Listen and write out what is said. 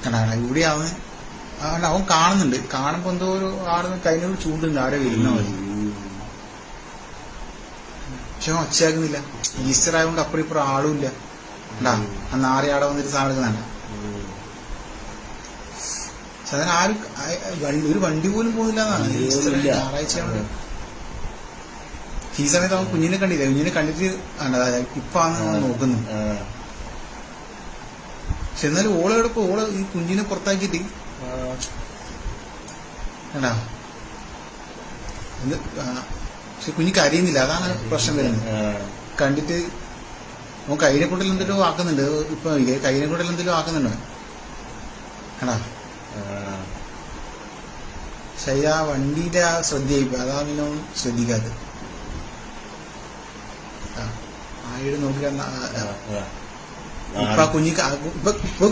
കണ്ടാ ഇവിടെ അവൻ കാണുന്നുണ്ട്. കാണുമ്പോ എന്തോ ഒരു ആടുന്ന് കൈനോട് ചൂണ്ടുണ്ട് ആരെ വരുന്ന മതി. പക്ഷെ അവൻ ഒച്ചയാക്കുന്നില്ല. ഈസ്റ്റർ ആയതുകൊണ്ട് അപ്പുറം ഇപ്പുറം ആളും ഇല്ല. ഉണ്ടാ ആ നാറി ആടെ വന്നിട്ട് സാധനം എടുക്കുന്നുണ്ട്. സാധാരണ ആരും ഒരു വണ്ടി പോലും പോകുന്നില്ല എന്നാണ് ഈസ്റ്റർ ഞായറാഴ്ച. ഈ സമയത്ത് അവൻ കുഞ്ഞിനെ കണ്ടില്ല. കുഞ്ഞിനെ കണ്ടിട്ട് ഇപ്പാന്ന് നോക്കുന്നു. പക്ഷെ എന്നാലും ഓളെടുപ്പ് ഓള് ഈ കുഞ്ഞിനെ പുറത്താക്കിയിട്ട് കണ്ടാ പക്ഷെ കുഞ്ഞിക്ക് അറിയുന്നില്ല. അതാണ് പ്രശ്നം വരുന്നത്. കണ്ടിട്ട് അവൻ കൈനെ കൊണ്ടെല്ലാം എന്തെങ്കിലും ആക്കുന്നുണ്ട്. ഇപ്പൊ കൈനെ കൊണ്ടെല്ലാം എന്തെങ്കിലും ആക്കുന്നുണ്ടോ കണ്ടാ. പക്ഷെ ആ വണ്ടിയുടെ ആ ശ്രദ്ധയായിപ്പോ അതാ പിന്നെ ശ്രദ്ധിക്കാത്തത്. ആയിട്ട് നോക്കില്ല. ഇപ്പൊ കുഞ്ഞിക്ക് ഇപ്പൊ